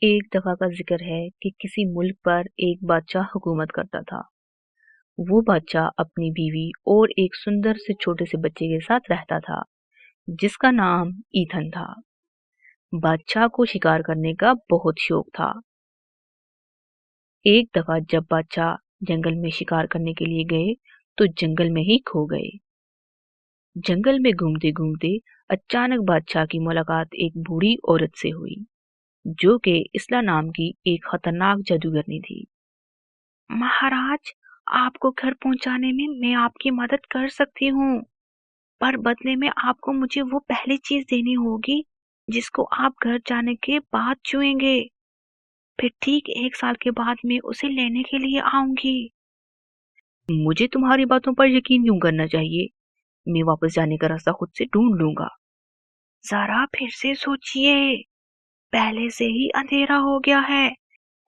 ایک دفعہ کا ذکر ہے کہ کسی ملک پر ایک بادشاہ حکومت کرتا تھا۔ وہ بادشاہ اپنی بیوی اور ایک سندر سے چھوٹے سے بچے کے ساتھ رہتا تھا جس کا نام ایتھن تھا۔ بادشاہ کو شکار کرنے کا بہت شوق تھا۔ ایک دفعہ جب بادشاہ جنگل میں شکار کرنے کے لیے گئے تو جنگل میں ہی کھو گئے۔ جنگل میں گھومتے گھومتے اچانک بادشاہ کی ملاقات ایک بوڑھی عورت سے ہوئی جو کہ اسلا نام کی ایک خطرناک جادوگرنی تھی۔ مہاراج، آپ کو گھر پہنچانے میں آپ کی مدد کر سکتی ہوں، پر بدلے میں آپ کو مجھے وہ پہلی چیز دینی ہوگی جس کو آپ گھر جانے کے بعد چھوئیں گے۔ پھر ٹھیک 1 سال کے بعد میں اسے لینے کے لیے آؤں گی۔ مجھے تمہاری باتوں پر یقین کیوں کرنا چاہیے؟ میں واپس جانے کا راستہ خود سے ڈھونڈ لوں گا۔ ذرا پھر سے سوچئے، پہلے سے ہی اندھیرا ہو گیا ہے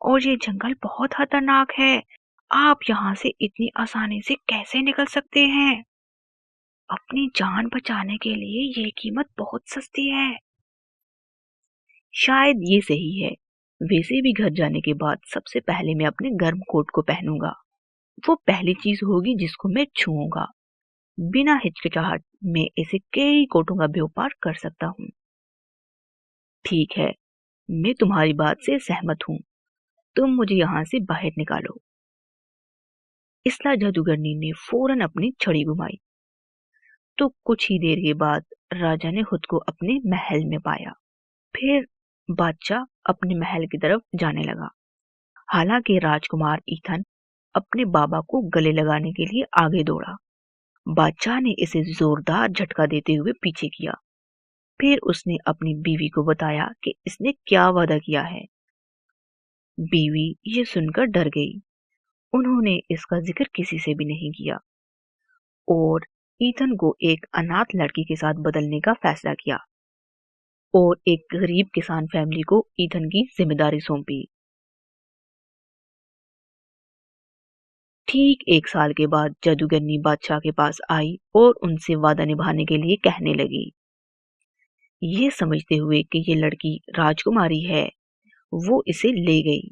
اور یہ جنگل بہت خطرناک ہے۔ آپ یہاں سے اتنی آسانی سے کیسے نکل سکتے ہیں؟ اپنی جان بچانے کے لیے یہ قیمت بہت سستی ہے۔ شاید یہ صحیح ہے، ویسے بھی گھر جانے کے بعد سب سے پہلے میں اپنے گرم کوٹ کو پہنوں گا۔ وہ پہلی چیز ہوگی جس کو میں چھوؤں گا۔ بنا ہچکچاہٹ میں اسے کئی کوٹوں کا بیوپار کر سکتا ہوں۔ ٹھیک ہے، میں تمہاری بات سے سہمت ہوں، تم مجھے یہاں سے باہر نکالو۔ اسلا جادوگرنی نے فوراً اپنی چھڑی گھمائی تو کچھ ہی دیر کے بعد راجا نے خود کو اپنے محل میں پایا۔ پھر بادشاہ اپنے محل کی طرف جانے لگا، حالانکہ راجکمار ایتھن اپنے بابا کو گلے لگانے کے لیے آگے دوڑا۔ بادشاہ نے اسے زوردار جھٹکا دیتے ہوئے پیچھے کیا۔ پھر اس نے اپنی بیوی کو بتایا کہ اس نے کیا وعدہ کیا ہے۔ بیوی یہ سن کر ڈر گئی۔ انہوں نے اس کا ذکر کسی سے بھی نہیں کیا اور ایتھن کو ایک اناتھ لڑکی کے ساتھ بدلنے کا فیصلہ کیا اور ایک غریب کسان فیملی کو ایتھن کی ذمہ داری سونپی۔ ٹھیک 1 سال کے بعد جادوگرنی بادشاہ کے پاس آئی اور ان سے وعدہ نبھانے کے لیے کہنے لگی۔ یہ سمجھتے ہوئے کہ یہ لڑکی راجکماری ہے، وہ اسے لے گئی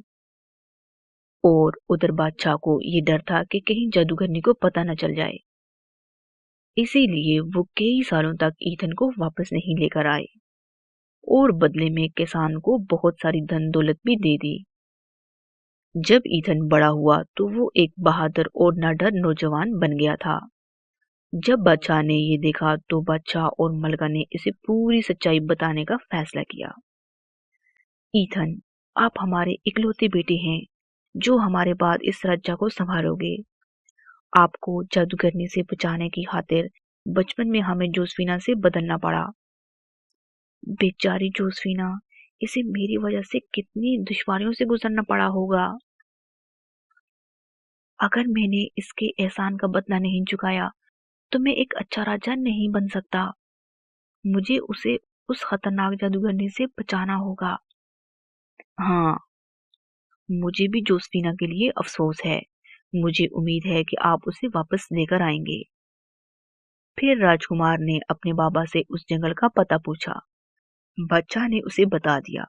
اور ادھر بادشاہ کو یہ ڈر تھا کہ کہیں جادوگرنی کو پتہ نہ چل جائے، اسی لیے وہ کئی سالوں تک ایتھن کو واپس نہیں لے کر آئے اور بدلے میں کسان کو بہت ساری دھن دولت بھی دے دی۔ جب ایتھن بڑا ہوا تو وہ ایک بہادر اور ناڈر نوجوان بن گیا تھا۔ جب بادشاہ نے یہ دیکھا تو بادشاہ اور ملکہ نے اسے پوری سچائی بتانے کا فیصلہ کیا۔ ایتھن، آپ ہمارے اکلوتے بیٹے ہیں جو ہمارے بعد اس راجہ کو سنبھالو گے۔ آپ کو جادوگرنی سے بچانے کی خاطر بچپن میں ہمیں جوزفینا سے بدلنا پڑا۔ بیچاری جوزفینا، اسے میری وجہ سے کتنی دشواریوں سے گزرنا پڑا ہوگا۔ اگر میں نے اس کے احسان کا بدلہ نہیں چکایا تو میں ایک اچھا راجہ نہیں بن سکتا۔ مجھے اسے اس خطرناک جادوگرنی سے بچانا ہوگا۔ ہاں، مجھے بھی جوزفینا کے لیے افسوس ہے۔ مجھے امید ہے کہ آپ اسے واپس لے کر آئیں گے۔ پھر راجکمار نے اپنے بابا سے اس جنگل کا پتہ پوچھا۔ بادشاہ نے اسے بتا دیا۔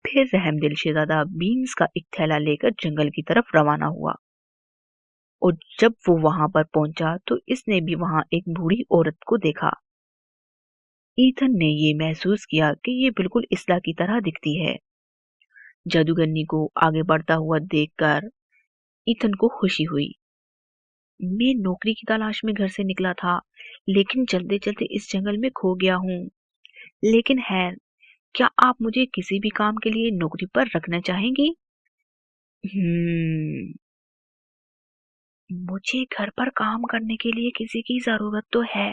پھر رحم دل شہزادہ بینز کا ایک تھیلا لے کر جنگل کی طرف روانہ ہوا اور جب وہ وہاں پر پہنچا تو اس نے بھی وہاں ایک بوڑھی عورت کو دیکھا۔ ایتھن نے یہ محسوس کیا کہ یہ بالکل اسلا کی طرح دکھتی ہے۔ جادوگرنی کو آگے بڑھتا ہوا دیکھ کر ایتھن کو خوشی ہوئی۔ میں نوکری کی تلاش میں گھر سے نکلا تھا لیکن چلتے چلتے اس جنگل میں کھو گیا ہوں۔ لیکن خیر، کیا آپ مجھے کسی بھی کام کے لیے نوکری پر رکھنا چاہیں گی؟ مجھے گھر پر کام کرنے کے لیے کسی کی ضرورت تو ہے،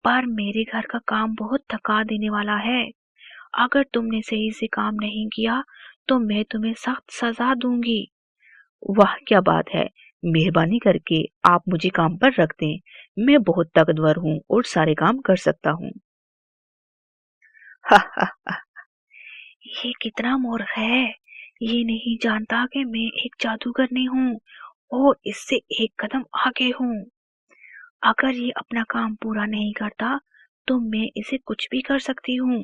پر میرے گھر کا کام بہت تھکا دینے والا ہے۔ اگر تم نے صحیح سے کام نہیں کیا تو میں تمہیں سخت سزا دوں گی۔ واہ، کیا بات ہے! مہربانی کر کے آپ مجھے کام پر رکھ دیں، میں بہت طاقتور ہوں اور سارے کام کر سکتا ہوں۔ یہ کتنا مورخ ہے! یہ نہیں جانتا کہ میں ایک جادوگرنی ہوں اور اس سے ایک قدم آگے ہوں۔ اگر یہ اپنا کام پورا نہیں کرتا تو میں اسے کچھ بھی کر سکتی ہوں۔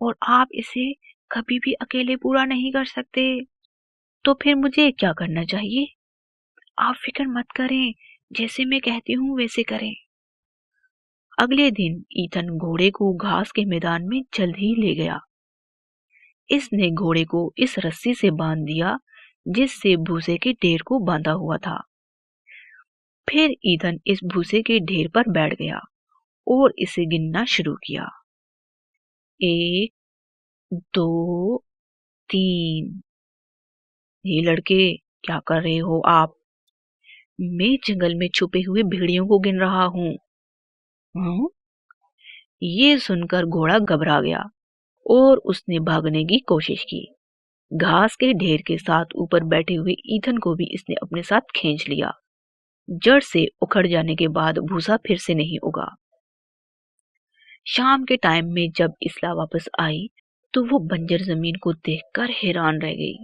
اور آپ اسے کبھی بھی اکیلے پورا نہیں کر سکتے، تو پھر مجھے کیا کرنا چاہیے؟ آپ فکر مت کریں، جیسے میں کہتی ہوں ویسے کریں۔ اگلے دن ایتھن گھوڑے کو گھاس کے میدان میں جلد ہی لے گیا۔ اس نے گھوڑے کو اس رسی سے باندھ دیا جس سے بھوسے کے ڈھیر کو باندھا ہوا تھا۔ پھر ایتھن اس بھوسے کے ڈھیر پر بیٹھ گیا اور اسے گننا شروع کیا۔ 1 2 3۔ یہ لڑکے کیا کر رہے ہو آپ؟ میں جنگل میں چھپے ہوئے بھیڑیوں کو گن رہا ہوں۔ ہاں؟ یہ سن کر گھوڑا گھبرا گیا اور اس نے بھاگنے کی کوشش کی۔ گھاس کے ڈھیر کے ساتھ اوپر بیٹھے ہوئے ایتھن کو بھی اس نے اپنے ساتھ کھینچ لیا۔ جڑ سے اکھڑ جانے کے بعد بھوسا پھر سے نہیں اگا۔ شام کے ٹائم میں جب اسلا واپس آئی تو وہ بنجر زمین کو دیکھ کر حیران رہ گئی،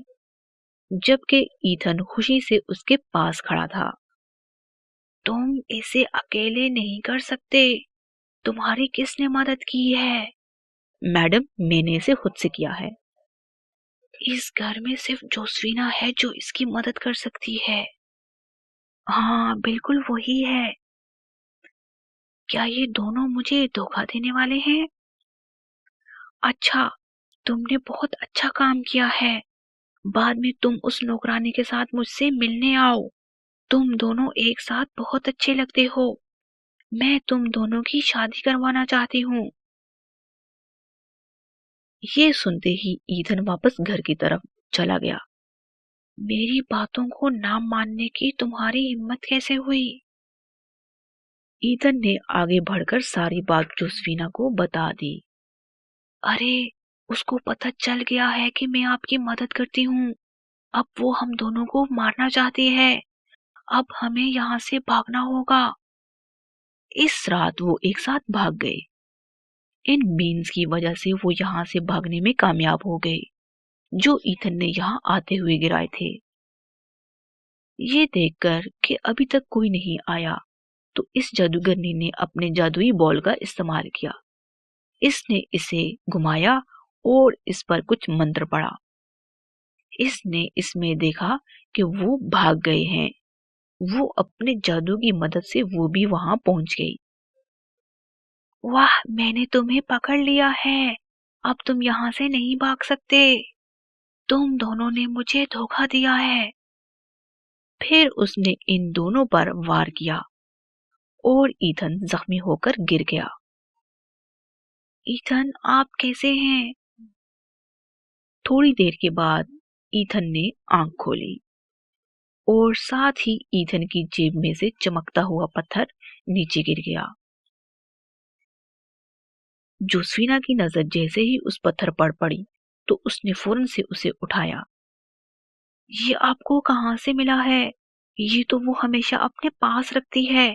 جبکہ ایتھن خوشی سے اس کے پاس کھڑا تھا۔ تم اسے اکیلے نہیں کر سکتے، تمہاری کس نے مدد کی ہے؟ میڈم، میں نے اسے خود سے کیا ہے۔ اس گھر میں صرف جوسفینا ہے جو اس کی مدد کر سکتی ہے۔ ہاں بالکل وہی ہے۔ کیا یہ دونوں مجھے دھوکہ دینے والے ہیں؟ اچھا، تم نے بہت اچھا کام کیا ہے۔ بعد میں تم اس نوکرانی کے ساتھ مجھ سے ملنے آؤ۔ تم دونوں ایک ساتھ بہت اچھے لگتے ہو۔ میں تم دونوں کی شادی کروانا چاہتی ہوں۔ یہ سنتے ہی ایتھن واپس گھر کی طرف چلا گیا۔ میری باتوں کو نہ ماننے کی تمہاری ہمت کیسے ہوئی؟ ایتھن نے آگے بڑھ کر ساری بات جوسفینا کو بتا دی۔ ارے، اس کو پتہ چل گیا ہے کہ میں آپ کی مدد کرتی ہوں۔ اب وہ ہم دونوں کو مارنا چاہتی ہے۔ اب ہمیں یہاں سے بھاگنا ہوگا۔ اس رات وہ ایک ساتھ بھاگ گئے۔ ان بینز کی وجہ سے وہ یہاں سے بھاگنے میں کامیاب ہو گئے جو ایتھن نے یہاں آتے ہوئے گرائے تھے۔ یہ دیکھ کر کہ ابھی تک کوئی نہیں آیا تو اس جادوگرنی نے اپنے جادوئی بال کا استعمال کیا۔ اس نے اسے گھمایا اور اس پر کچھ منتر پڑھا۔ اس نے اس میں دیکھا کہ وہ بھاگ گئے ہیں۔ وہ اپنے جادو کی مدد سے وہ بھی وہاں پہنچ گئی۔ واہ، میں نے تمہیں پکڑ لیا ہے۔ اب تم یہاں سے نہیں بھاگ سکتے۔ تم دونوں نے مجھے دھوکہ دیا ہے۔ پھر اس نے ان دونوں پر وار کیا اور ایتھن زخمی ہو کر گر گیا۔ ایتھن، آپ کیسے ہیں؟ تھوڑی دیر کے بعد ایتھن نے آنکھ کھولی اور ساتھ ہی ایتھن کی جیب میں سے چمکتا ہوا پتھر نیچے گر گیا۔ جوسفینا کی نظر جیسے ہی اس پتھر پر پڑی تو اس نے فوراً سے اسے اٹھایا۔ یہ آپ کو کہاں سے ملا ہے؟ یہ تو وہ ہمیشہ اپنے پاس رکھتی ہے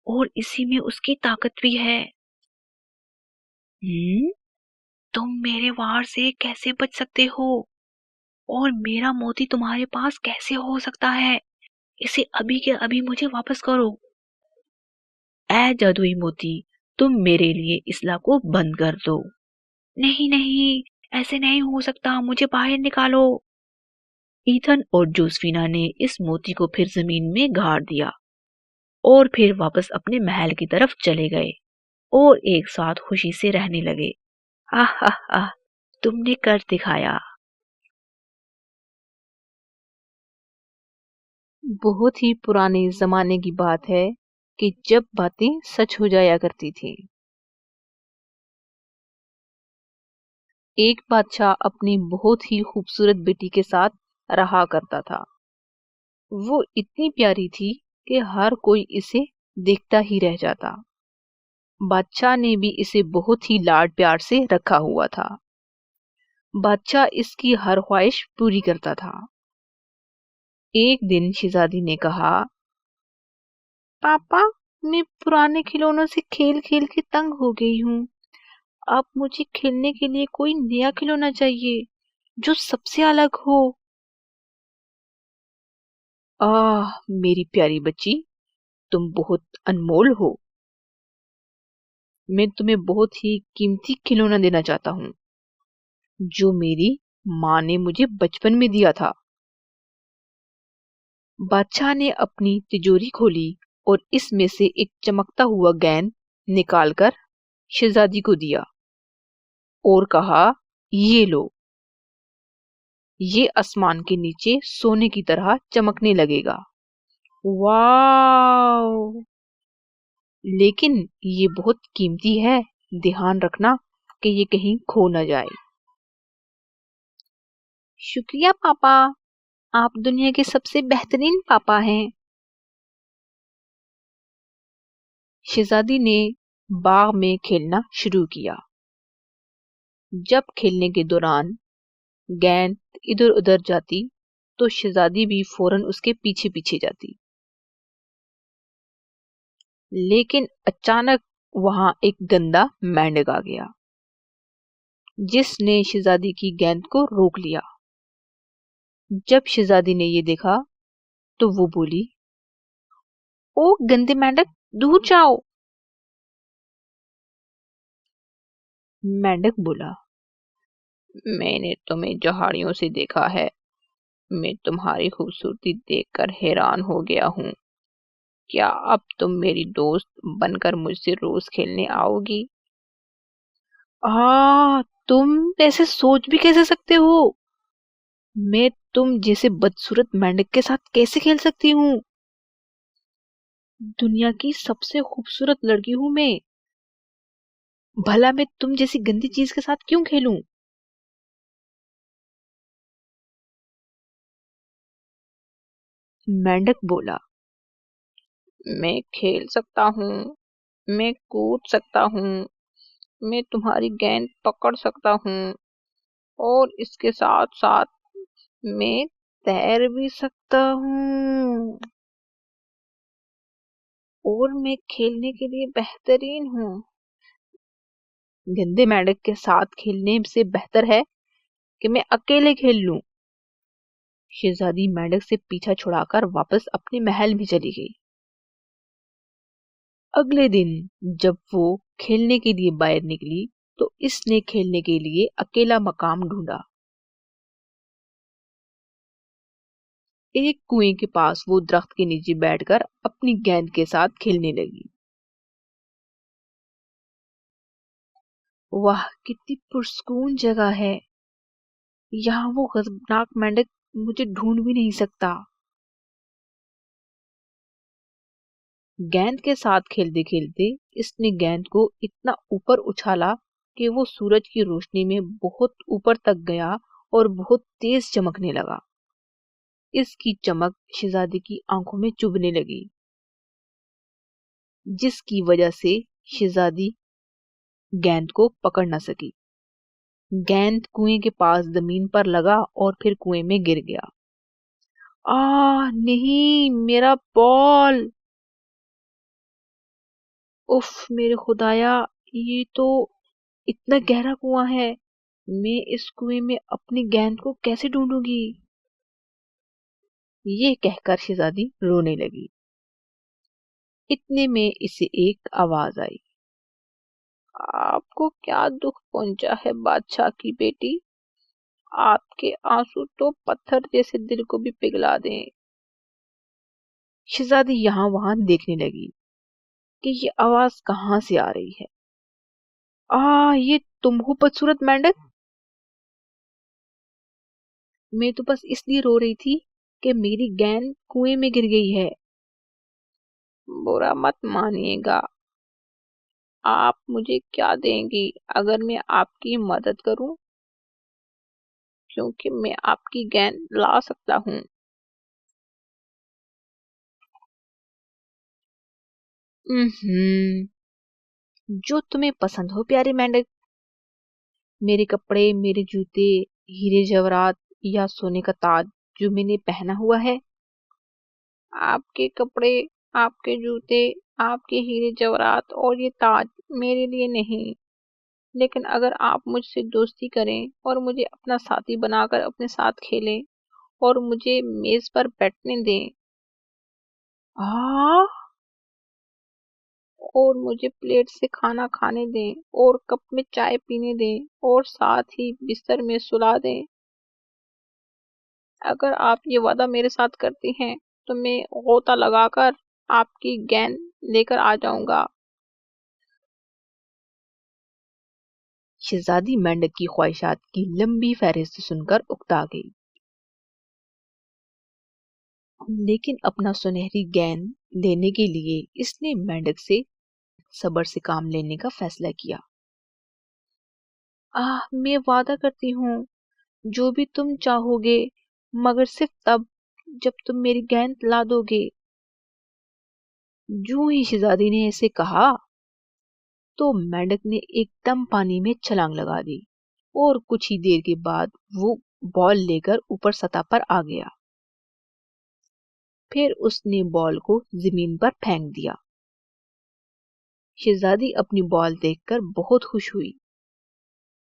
اور اسی میں اس کی طاقت بھی ہے۔ تم میرے وار سے کیسے بچ سکتے ہو؟ اور میرا موتی تمہارے پاس کیسے ہو سکتا ہے؟ اسے ابھی کے ابھی مجھے واپس کرو۔ اے جادوئی موتی، تم میرے لیے اسلا کو بند کر دو۔ نہیں نہیں، ایسے نہیں ہو سکتا، مجھے باہر نکالو۔ ایتھن اور جوسفینا نے اس موتی کو پھر زمین میں گاڑ دیا اور پھر واپس اپنے محل کی طرف چلے گئے اور ایک ساتھ خوشی سے رہنے لگے۔ آہ آہ آہ، تم نے کر دکھایا۔ بہت ہی پرانے زمانے کی بات ہے کہ جب باتیں سچ ہو جایا کرتی تھی۔ ایک بادشاہ اپنی بہت ہی خوبصورت بیٹی کے ساتھ رہا کرتا تھا۔ وہ اتنی پیاری تھی کہ ہر کوئی اسے دیکھتا ہی رہ جاتا۔ بادشاہ نے بھی اسے بہت ہی لاڈ پیار سے رکھا ہوا تھا۔ بادشاہ اس کی ہر خواہش پوری کرتا تھا۔ ایک دن شہزادی نے کہا، پاپا، میں پرانے کھلونوں سے کھیل کھیل کے تنگ ہو گئی ہوں۔ اب مجھے کھیلنے کے لیے کوئی نیا کھلونا چاہیے جو سب سے الگ ہو۔ میری پیاری بچی، تم بہت انمول ہو۔ میں تمہیں بہت ہی قیمتی کھلونا دینا چاہتا ہوں۔ جو میری ماں نے مجھے بچپن میں دیا تھا۔ بادشاہ نے اپنی تجوری کھولی اور اس میں سے ایک چمکتا ہوا گیند نکال کر شہزادی کو دیا اور کہا، یہ لو، یہ آسمان کے نیچے سونے کی طرح چمکنے لگے گا۔ واو! لیکن یہ بہت قیمتی ہے، دھیان رکھنا کہ یہ کہیں کھو نہ جائے۔ شکریہ پاپا، آپ دنیا کے سب سے بہترین پاپا ہیں۔ شہزادی نے باغ میں کھیلنا شروع کیا۔ جب کھیلنے کے دوران گیند ادھر ادھر جاتی تو شہزادی بھی فوراً اس کے پیچھے پیچھے جاتی۔ لیکن اچانک وہاں ایک گندا مینڈک آ گیا جس نے شہزادی کی گیند کو روک لیا۔ جب شہزادی نے یہ دیکھا تو وہ بولی، او گندے مینڈک، دور جاؤ۔ مینڈک بولا، میں نے تمہیں جہاڑیوں سے دیکھا ہے، میں تمہاری خوبصورتی دیکھ کر حیران ہو گیا ہوں۔ کیا اب تم میری دوست بن کر مجھ سے روز کھیلنے آؤ گی؟ تم ایسے سوچ بھی کیسے سکتے ہو؟ میں تم جیسے بدصورت مینڈک کے ساتھ کیسے کھیل سکتی ہوں؟ دنیا کی سب سے خوبصورت لڑکی ہوں میں، بھلا میں تم جیسی گندی چیز کے ساتھ کیوں کھیلوں؟ مینڈک بولا، میں کھیل سکتا ہوں، میں کود سکتا ہوں، میں تمہاری گیند پکڑ سکتا ہوں، اور اس کے ساتھ ساتھ میں تیر بھی سکتا ہوں، اور میں کھیلنے کے لیے بہترین ہوں۔ گندے مینڈک کے ساتھ کھیلنے سے بہتر ہے کہ میں اکیلے کھیل لوں۔ شہزادی مینڈک سے پیچھا چھڑا کر واپس اپنے محل بھی چلی گئی۔ اگلے دن جب وہ کھیلنے کے لیے باہر نکلی تو اس نے کھیلنے کے لیے اکیلا مقام ڈھونڈا۔ ایک کنویں کے پاس وہ درخت کے نیچے بیٹھ کر اپنی گیند کے ساتھ کھیلنے لگی۔ واہ، کتنی پرسکون جگہ ہے، یہاں وہ غضبناک مینڈک مجھے ڈھونڈ بھی نہیں سکتا۔ گیند کے ساتھ کھیلتے کھیلتے اس نے گیند کو اتنا اوپر اچھالا کہ وہ سورج کی روشنی میں بہت اوپر تک گیا اور بہت تیز چمکنے لگا۔ اس کی چمک شہزادی کی آنکھوں میں چبھنے لگی، جس کی وجہ سے شہزادی گیند کو پکڑ نہ سکی۔ گیند کنویں کے پاس زمین پر لگا اور پھر کنویں میں گر گیا۔ نہیں، میرا بال! اف میرے خدایا، یہ تو اتنا گہرا کنواں ہے، میں اس کنویں میں اپنی گیند کو کیسے ڈھونڈوں گی؟ یہ کہہ کر شہزادی رونے لگی۔ اتنے میں اسے ایک آواز آئی، آپ کو کیا دکھ پہنچا ہے بادشاہ کی بیٹی؟ آپ کے آنسو تو پتھر جیسے دل کو بھی پگھلا دیں۔ شہزادی یہاں وہاں دیکھنے لگی کہ یہ آواز کہاں سے آ رہی ہے۔ یہ تم ہو بدصورت مینڈک؟ میں تو بس اس لیے رو رہی تھی کہ میری گیند کنویں میں گر گئی ہے۔ برا مت مانیے گا، آپ مجھے کیا دیں گی اگر میں آپ کی مدد کروں؟ کیونکہ میں آپ کی گیند لا سکتا ہوں۔ جو تمہیں پسند ہو پیارے مینڈک، میرے کپڑے، میرے جوتے، ہیرے جواہرات یا سونے کا تاج جو میں نے پہنا ہوا ہے؟ آپ کے کپڑے، آپ کے جوتے، آپ کے ہیرے جواہرات اور یہ تاج میرے لیے نہیں، لیکن اگر آپ مجھ سے دوستی کریں اور مجھے اپنا ساتھی بنا کر اپنے ساتھ کھیلیں اور مجھے میز پر بیٹھنے دیں۔ اور مجھے پلیٹ سے کھانا کھانے دیں اور کپ میں چائے پینے دیں اور ساتھ ہی بستر میں سلا دیں۔ اگر آپ یہ وعدہ میرے ساتھ کرتی ہیں تو میں غوطہ لگا کر آپ کی گیند لے کر آ جاؤں گا۔ شہزادی مینڈک کی خواہشات کی لمبی فہرست سن کر اکتا گئی، لیکن اپنا سنہری گیند لینے کے لیے اس نے مینڈک سے صبر سے کام لینے کا فیصلہ کیا۔ میں وعدہ کرتی ہوں، جو بھی تم چاہو گے، مگر صرف تب جب تم میری گیند لا دو گے۔ جو ہی شہزادی نے اسے کہا تو مینڈک نے ایک دم پانی میں چھلانگ لگا دی اور کچھ ہی دیر کے بعد وہ بال لے کر اوپر سطح پر آ گیا۔ پھر اس نے بال کو زمین پر پھینک دیا۔ شہزادی اپنی بال دیکھ کر بہت خوش ہوئی۔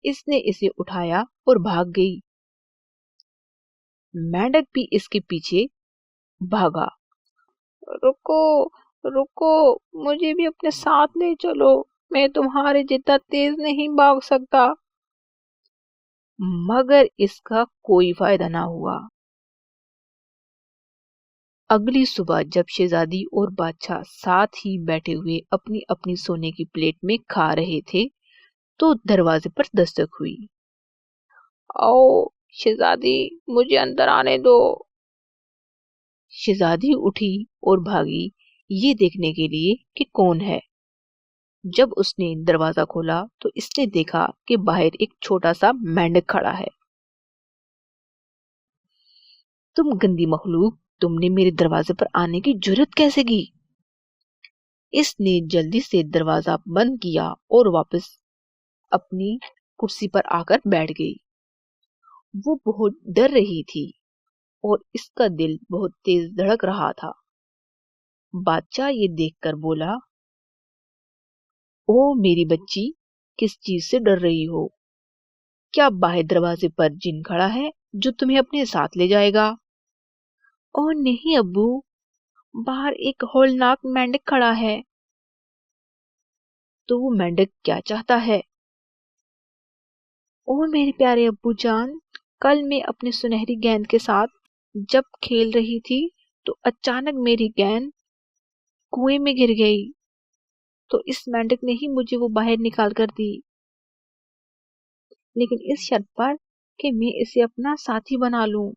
اس نے اسے اٹھایا اور بھاگ گئی۔ مینڈک بھی اس کے پیچھے بھاگا۔ رکو رکو، مجھے بھی اپنے ساتھ لے چلو، میں تمہارے جتنا تیز نہیں بھاگ سکتا۔ مگر اس کا کوئی فائدہ نہ ہوا۔ اگلی صبح جب شہزادی اور بادشاہ ساتھ ہی بیٹھے ہوئے اپنی اپنی سونے کی پلیٹ میں کھا رہے تھے تو دروازے پر دستک ہوئی۔ آؤ شہزادی، مجھے اندر آنے دو۔ شہزادی اٹھی اور بھاگی یہ دیکھنے کے لیے کہ کون ہے۔ جب اس نے دروازہ کھولا تو اس نے دیکھا کہ باہر ایک چھوٹا سا مینڈک کھڑا ہے۔ تم گندی مخلوق، تم نے میرے دروازے پر آنے کی جرت کیسے کی؟ اس نے جلدی سے دروازہ بند کیا اور واپس اپنی کرسی پر آ کر بیٹھ گئی۔ وہ بہت ڈر رہی تھی اور اس کا دل بہت تیز دھڑک رہا تھا۔ بادشاہ یہ دیکھ کر بولا، او میری بچی، کس چیز سے ڈر رہی ہو؟ کیا باہر دروازے پر جن کھڑا ہے جو تمہیں اپنے ساتھ لے جائے گا؟ او نہیں ابو، باہر ایک ہولناک مینڈک کھڑا ہے۔ تو وہ مینڈک کیا چاہتا ہے؟ او میرے پیارے ابو جان، کل میں اپنے سنہری گیند کے ساتھ جب کھیل رہی تھی تو اچانک میری گیند کنویں میں گر گئی، تو اس مینڈک نے ہی مجھے وہ باہر نکال کر دی، لیکن اس شرط پر کہ میں اسے اپنا ساتھی بنا لوں۔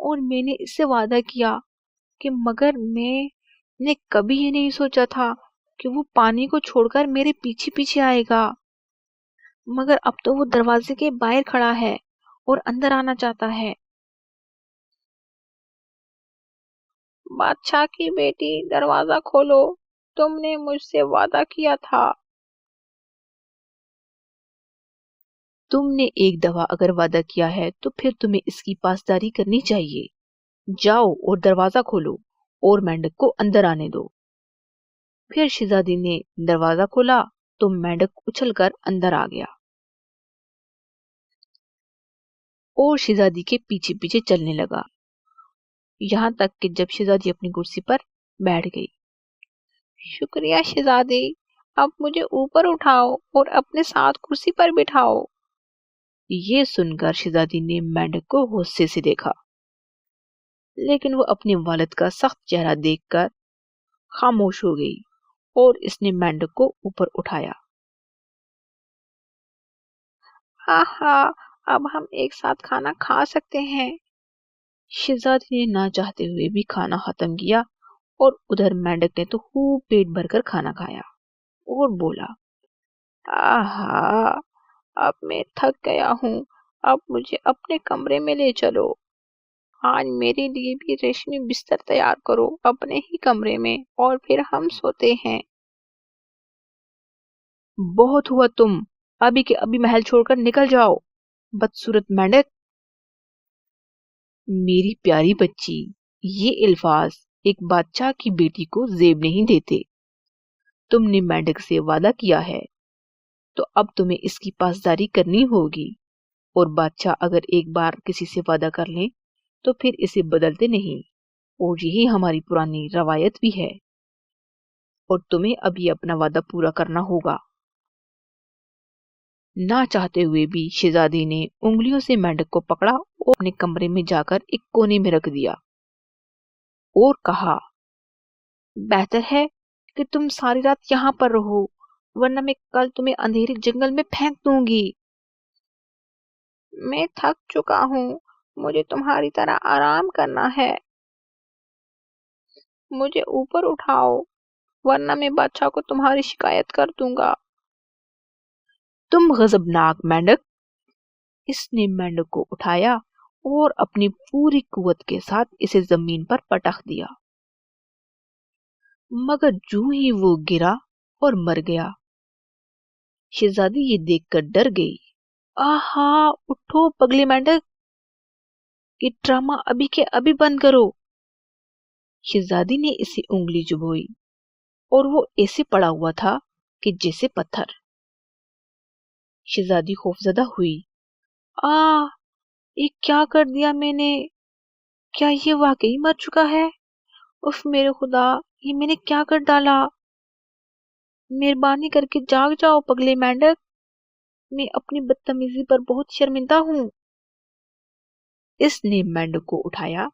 اور میں نے اس سے وعدہ کیا کہ مگر میں نے کبھی یہ نہیں سوچا تھا کہ وہ پانی کو چھوڑ کر میرے پیچھے پیچھے آئے گا، مگر اب تو وہ دروازے کے باہر کھڑا ہے اور اندر آنا چاہتا ہے۔ بادشاہ کی بیٹی، دروازہ کھولو، تم نے مجھ سے وعدہ کیا تھا۔ تم نے ایک دفعہ اگر وعدہ کیا ہے تو پھر تمہیں اس کی پاسداری کرنی چاہیے۔ جاؤ اور دروازہ کھولو اور مینڈک کو اندر آنے دو۔ پھر شہزادی نے دروازہ کھولا تو مینڈک اچھل کر اندر آ گیا اور شہزادی کے پیچھے پیچھے چلنے لگا، یہاں تک کہ جب شہزادی اپنی کرسی پر بیٹھ گئی۔ شکریہ شہزادی، اب مجھے اوپر اٹھاؤ اور اپنے ساتھ کرسی پر بٹھاؤ۔ یہ سن کر شہزادی نے مینڈک کو غصے سے دیکھا، لیکن وہ اپنے والد کا سخت چہرہ دیکھ کر خاموش ہو گئی اور اس نے مینڈک کو اوپر اٹھایا۔ اب ہم ایک ساتھ کھانا کھا سکتے ہیں۔ شہزادی نے نہ چاہتے ہوئے بھی کھانا ختم کیا اور ادھر مینڈک نے تو خوب پیٹ بھر کر کھانا کھایا اور بولا، اب میں تھک گیا ہوں، اب مجھے اپنے کمرے میں لے چلو۔ آج میرے لیے بھی ریشمی بستر تیار کرو اپنے ہی کمرے میں، اور پھر ہم سوتے ہیں۔ بہت ہوا، تم ابھی کے ابھی محل چھوڑ کر نکل جاؤ، بدصورت مینڈک۔ میری پیاری بچی، یہ الفاظ ایک بادشاہ کی بیٹی کو زیب نہیں دیتے۔ تم نے مینڈک سے وعدہ کیا ہے تو اب تمہیں اس کی پاسداری کرنی ہوگی، اور بادشاہ اگر ایک بار کسی سے وعدہ کر لیں تو پھر اسے بدلتے نہیں۔ اور یہی ہماری پرانی روایت بھی ہے، اور تمہیں اب یہ اپنا وعدہ پورا کرنا ہوگا۔ نہ چاہتے ہوئے بھی شہزادی نے انگلیوں سے مینڈک کو پکڑا اور اپنے کمرے میں جا کر ایک کونے میں رکھ دیا اور کہا، بہتر ہے کہ تم ساری رات یہاں پر رہو، ورنہ میں کل تمہیں اندھیرے جنگل میں پھینک دوں گی۔ میں تھک چکا ہوں، مجھے تمہاری طرح آرام کرنا ہے، مجھے اوپر اٹھاؤ، ورنہ میں بادشاہ کو تمہاری شکایت کر دوں گا۔ تم غضبناک مینڈک! اس نے مینڈک کو اٹھایا اور اپنی پوری قوت کے ساتھ اسے زمین پر پٹخ دیا، مگر جو ہی وہ گرا اور مر گیا، شہزادی یہ دیکھ کر ڈر گئی۔ آہا، اٹھو پگلی مینڈک، یہ ڈرامہ ابھی کے ابھی بند کرو۔ شہزادی نے اسے انگلی چبھوئی اور وہ ایسے پڑا ہوا تھا کہ جیسے پتھر۔ شہزادی خوفزدہ ہوئی۔ یہ کیا کر دیا میں نے؟ کیا یہ واقعی مر چکا ہے؟ اف میرے خدا، یہ میں نے کیا کر ڈالا؟ مہربانی کر کے جاگ جاؤ پگلے مینڈک، میں اپنی بدتمیزی پر بہت شرمندہ ہوں۔ اس نے مینڈک کو اٹھایا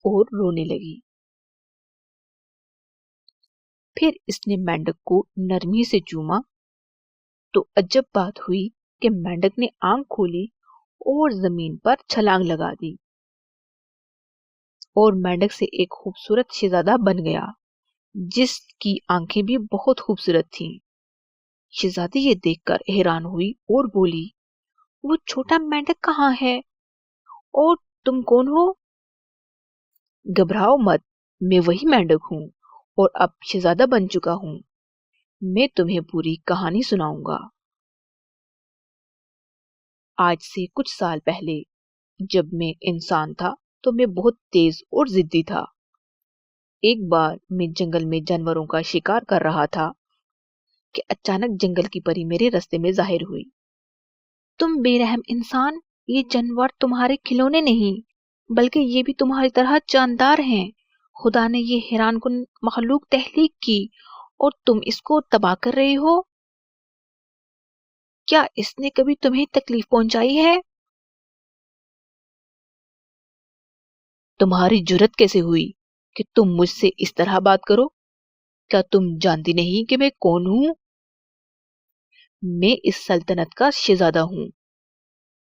اور رونے لگی۔ پھر اس نے مینڈک کو نرمی سے چوما تو عجب بات ہوئی کہ مینڈک نے آنکھ کھولی اور زمین پر چھلانگ لگا دی، اور مینڈک سے ایک خوبصورت شہزادہ بن گیا جس کی آنکھیں بھی بہت خوبصورت تھیں۔ شہزادی یہ دیکھ کر حیران ہوئی اور بولی، وہ چھوٹا مینڈک کہاں ہے اور تم کون ہو؟ گھبراؤ مت، میں وہی مینڈک ہوں اور اب شہزادہ بن چکا ہوں۔ میں تمہیں پوری کہانی سناؤں گا۔ آج سے کچھ سال پہلے جب میں انسان تھا تو میں بہت تیز اور ضدی تھا۔ ایک بار میں جنگل میں جانوروں کا شکار کر رہا تھا کہ اچانک جنگل کی پری میرے راستے میں ظاہر ہوئی۔ تم بے رحم انسان، یہ جانور تمہارے کھلونے نہیں بلکہ یہ بھی تمہاری طرح جاندار ہیں۔ خدا نے یہ حیران کن مخلوق تخلیق کی اور تم اس کو تباہ کر رہے ہو۔ کیا اس نے کبھی تمہیں تکلیف پہنچائی ہے؟ تمہاری جرت کیسے ہوئی کہ تم مجھ سے اس طرح بات کرو؟ کیا تم جانتی نہیں کہ میں کون ہوں؟ میں اس سلطنت کا شہزادہ ہوں۔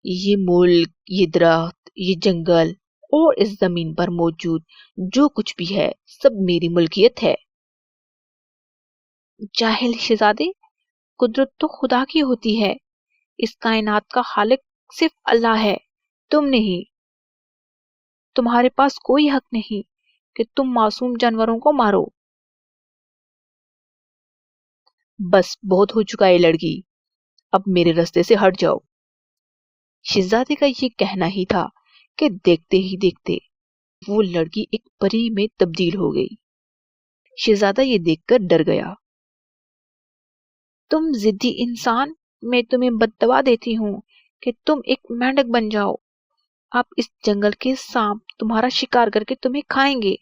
یہ ملک، یہ درخت، یہ جنگل اور اس زمین پر موجود جو کچھ بھی ہے سب میری ملکیت ہے۔ جاہل شہزادے، قدرت تو خدا کی ہوتی ہے، اس کائنات کا خالق صرف اللہ ہے، تم نہیں۔ تمہارے پاس کوئی حق نہیں کہ تم معصوم جانوروں کو مارو۔ بس بہت ہو چکا ہے لڑکی، اب میرے راستے سے ہٹ جاؤ۔ شہزادے کا یہ کہنا ہی تھا کہ دیکھتے ہی دیکھتے وہ لڑکی ایک پری میں تبدیل ہو گئی۔ شہزادہ یہ دیکھ کر ڈر گیا۔ تم ضدی انسان، میں تمہیں بددعا دیتی ہوں کہ تم ایک مینڈک بن جاؤ۔ اب اس جنگل کے سانپ تمہارا شکار کر کے تمہیں کھائیں گے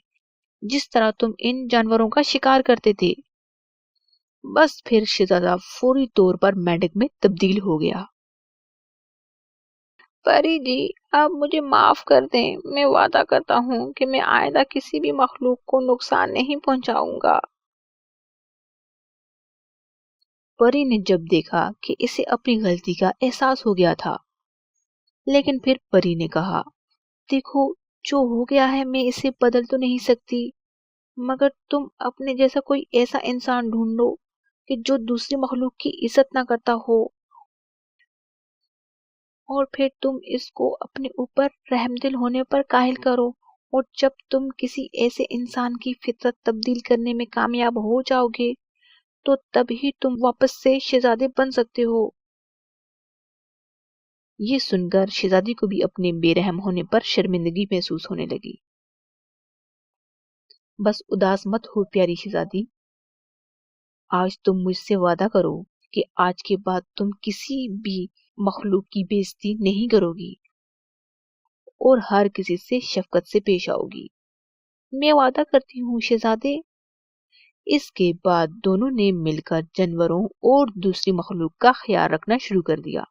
جس طرح تم ان جانوروں کا شکار کرتے تھے۔ بس پھر شہزادہ فوری طور پر مینڈک میں تبدیل ہو گیا۔ پری جی، اب مجھے معاف کر دیں، میں وعدہ کرتا ہوں کہ میں آئندہ کسی بھی مخلوق کو نقصان نہیں پہنچاؤں گا۔ پری نے جب دیکھا کہ اسے اپنی غلطی کا احساس ہو گیا تھا، لیکن پھر پری نے کہا، دیکھو جو ہو گیا ہے میں اسے بدل تو نہیں سکتی، مگر تم اپنے جیسا کوئی ایسا انسان ڈھونڈو کہ جو دوسری مخلوق کی عزت نہ کرتا ہو، اور پھر تم اس کو اپنے اوپر رحم دل ہونے پر قائل کرو، اور جب تم کسی ایسے انسان کی فطرت تبدیل کرنے میں کامیاب ہو جاؤ گے تو تب ہی تم واپس سے شہزادے بن سکتے ہو۔ یہ سن کر شہزادی کو بھی اپنے بے رحم ہونے پر شرمندگی محسوس ہونے لگی۔ بس اداس مت ہو پیاری شہزادی، آج تم مجھ سے وعدہ کرو کہ آج کے بعد تم کسی بھی مخلوق کی بے عزتی نہیں کرو گی اور ہر کسی سے شفقت سے پیش آؤ گی۔ میں وعدہ کرتی ہوں شہزادے۔ اس کے بعد دونوں نے مل کر جانوروں اور دوسری مخلوق کا خیال رکھنا شروع کر دیا۔